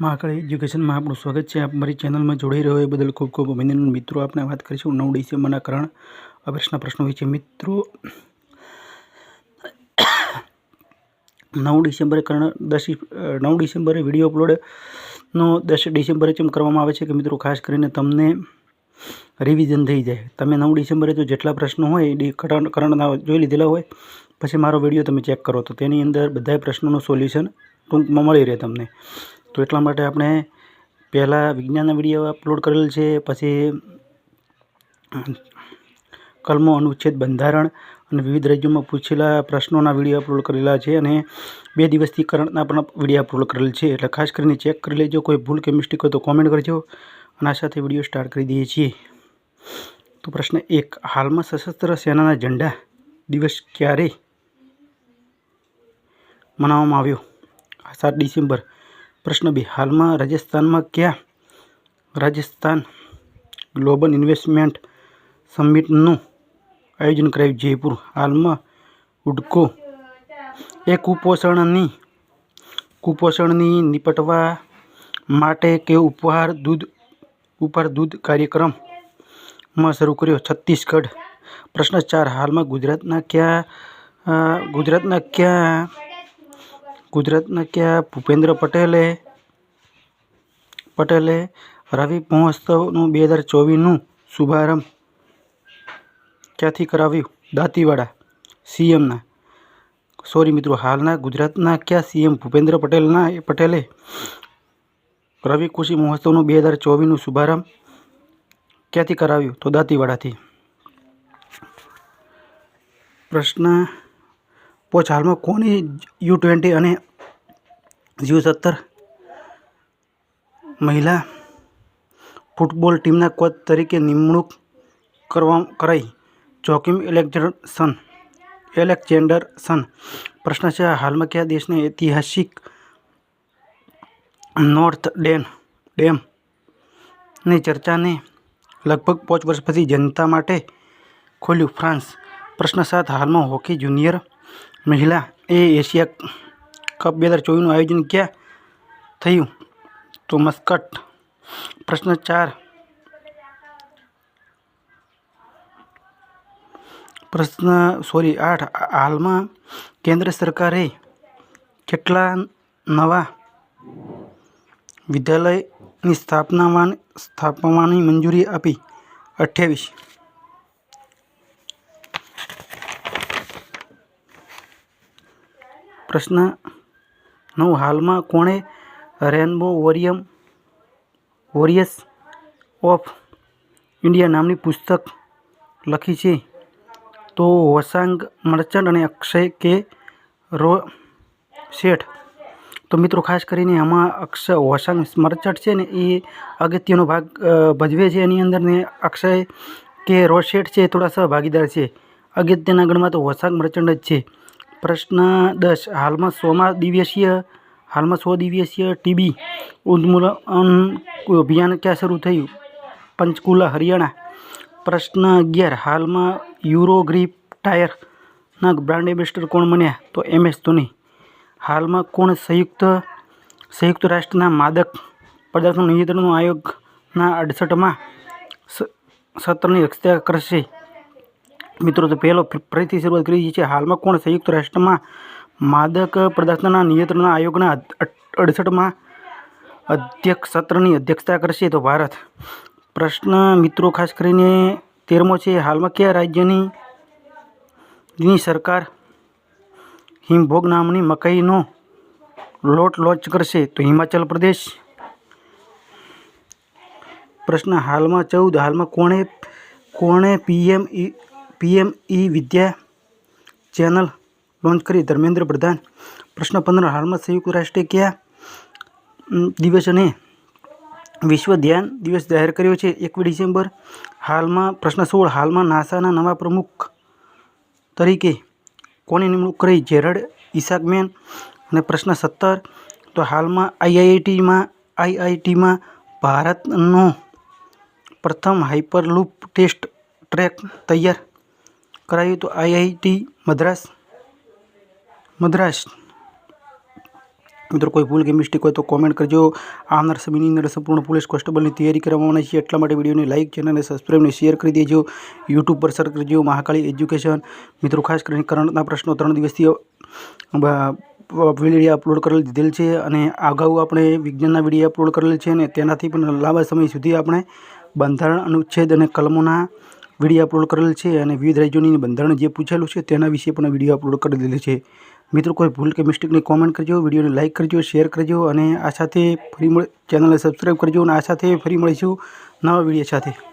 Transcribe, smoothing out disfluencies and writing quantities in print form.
Mahakal education में आपનું સ્વાગત છે। આપ મારી ચેનલમાં જોડાઈ રહ્યો એ બદલ ખૂબ ખૂબ અભિનંદન। મિત્રો આપણે વાત કરીશું 9 ડિસેમ્બરના કરણ અફેર્સના પ્રશ્નો વિશે। મિત્રો 9 ડિસેમ્બરે કરણ 9 ડિસેમ્બરે વિડીયો અપલોડનો 10 ડિસેમ્બરે કેમ કરવામાં આવે છે કે મિત્રો ખાસ કરીને તમને રિવિઝન થઈ જાય। તમે 9 ડિસેમ્બરે તો જેટલા પ્રશ્નો હોય એ કરણના જોઈ લીધેલા હોય, પછી મારો વિડીયો તમે ચેક કરો તો તેની અંદર બધા પ્રશ્નોનું સોલ્યુશન ટૂંકમાં મળી રહે તમને। તો એટલા માટે આપણે પહેલાં વિજ્ઞાનના વિડીયો અપલોડ કરેલ છે, પછી કલમો, અનુચ્છેદ, બંધારણ અને વિવિધ રાજ્યોમાં પૂછેલા પ્રશ્નોના વિડીયો અપલોડ કરેલા છે, અને 2 દિવસથી કરંટના પણ વિડીયો અપલોડ કરેલ છે। એટલે ખાસ કરીને ચેક કરી લેજો। કોઈ ભૂલ કે મિસ્ટેક હોય તો કોમેન્ટ કરજો। અને આ સાથે વિડીયો સ્ટાર્ટ કરી દઈએ છીએ। તો પ્રશ્ન 1, હાલમાં સશસ્ત્ર સેનાના ઝંડા દિવસ ક્યારે મનાવવામાં આવ્યો? 7 ડિસેમ્બર। પ્રશ્ન 2, હાલમાં રાજસ્થાન ગ્લોબલ ઇન્વેસ્ટમેન્ટ સમિટનું આયોજન કરાયું જયપુર। હાલમાં હુડકો એ કુપોષણની નિપટવા માટે કે ઉપહાર દૂધ કાર્યક્રમમાં શરૂ કર્યો છત્તીસગઢ। પ્રશ્ન 4, હાલમાં ગુજરાતના કયા ભૂપેન્દ્ર પટેલે રવિ મહોત્સવનું 2024નું શુભારંભ ક્યાંથી કરાવ્યું? દાંતીવાડા સીએમના મિત્રો હાલના ગુજરાતના કયા સીએમ ભૂપેન્દ્ર પટેલે રવિ કૃષિ મહોત્સવનું 2024નું શુભારંભ ક્યાંથી કરાવ્યું? તો દાંતીવાડાથી। પ્રશ્ન 5, હાલમાં કોની U20 અને U17 મહિલા ફૂટબોલ ટીમના કોચ તરીકે નિમણૂક કરાઈ? જોકિમ એલેક્ઝેન્ડરસન। પ્રશ્ન 6, હાલમાં કયા દેશના ઐતિહાસિક નોર્થ ડેમની ચર્ચાને લગભગ 5 વર્ષ પછી જનતા માટે ખોલ્યું? ફ્રાન્સ। પ્રશ્ન 7, હાલમાં હોકી જુનિયર મહિલા એશિયા કપ 2024નું આયોજન ક્યાં થયું? તો મસ્કટ। પ્રશ્ન 8, હાલમાં કેન્દ્ર સરકારે કેટલા નવા વિદ્યાલયની સ્થાપવાની મંજૂરી આપી? 28। પ્રશ્ન 9, હાલમાં કોણે રેનબો વોરિયર્સ ઓફ ઇન્ડિયા નામની પુસ્તક લખી છે? તો વોશાંગ મર્ચન્ટ અને અક્ષય કે રોશેટ। તો મિત્રો ખાસ કરીને આમાં વોશાંગ મર્ચન્ટ છે ને એ અગત્યનો ભાગ ભજવે છે એની અંદર, ને અક્ષય કે રોશેટ છે એ થોડા સહભાગીદાર છે। અગત્યના ગણમાં તો વોશાંગ મર્ચન્ટ જ છે। પ્રશ્ન 10, હાલમાં 100 દિવસીય ટીબી ઉન્મૂલન અભિયાન ક્યાં શરૂ થયું? પંચકુલા હરિયાણા। પ્રશ્ન 11, હાલમાં યુરોગ્રીપ ટાયરના બ્રાન્ડ એમ્બેસેડર કોણ બન્યા? તો MS ધોની। હાલમાં કોણ સંયુક્ત રાષ્ટ્રના માદક પદાર્થો નિયંત્રણ આયોગના 68મા સત્રની અધ્યક્ષતા કરશે? મિત્રો તો પહેલો ફરીથી શરૂઆત કરી છે। હાલમાં કોણ સંયુક્ત રાષ્ટ્રમાં માદક પદાર્થના નિયંત્રણ આયોગના 68મા સત્રની અધ્યક્ષતા કરશે? તો ભારત। પ્રશ્ન મિત્રો ખાસ કરીને 13મો છે, હાલમાં કયા રાજ્યની સરકાર હિમભોગ નામની મકાઈનો લોટ લોન્ચ કરશે? તો હિમાચલ પ્રદેશ। પ્રશ્ન 14, હાલમાં કોણે PM-E વિદ્યા ચેનલ લોન્ચ કરી? ધર્મેન્દ્ર પ્રધાન। પ્રશ્ન 15, હાલમાં સંયુક્ત રાષ્ટ્રે કયા દિવસ અને વિશ્વ ધ્યાન દિવસ જાહેર કર્યો છે? 21 ડિસેમ્બર। પ્રશ્ન 16, હાલમાં નાસાના નવા પ્રમુખ તરીકે કોની નિમણૂક કરી? જેરડ ઇસાકમેન। અને પ્રશ્ન 17, તો હાલમાં IITમાં ભારતનો પ્રથમ હાઇપરલૂપ ટેસ્ટ ટ્રેક તૈયાર કરાયું? તો IIT મદ્રાસ। મિત્રો કોઈ ભૂલ કે મિસ્ટેક હોય તો કોમેન્ટ કરજો। આવનાર સમયની અંદર સંપૂર્ણ પોલીસ કોન્સ્ટેબલની તૈયારી કરવામાં છે, એટલા માટે વિડીયોને લાઇક, ચેનલને સબસ્ક્રાઈબ ને શેર કરી દેજો। યુટ્યુબ પર સર્ચ કરજો મહાકાળી એજ્યુકેશન। મિત્રો ખાસ કરીને કરંટના પ્રશ્નો 3 દિવસથી વિડીયો અપલોડ કરેલ દીધેલ છે અને અગાઉ આપણે વિજ્ઞાનના વિડીયો અપલોડ કરેલ છે અને તેનાથી પણ લાંબા સમય સુધી આપણે બંધારણ, અનુચ્છેદ અને કલમોના વિડીયો અપલોડ કરેલ છે અને વિવિધ રાજ્યોની બંધારણ જે પૂછેલું છે તેના વિશે પણ વિડીયો અપલોડ કરી દીધેલ છે। મિત્રો કોઈ ભૂલ કે મિસ્ટેકની કોમેન્ટ કરજો, વિડીયોને લાઇક કરજો, શેર કરજો અને આ સાથે ફરી ચેનલને સબસ્ક્રાઈબ કરજો અને આ સાથે ફરી મળીશું નવા વિડીયો સાથે।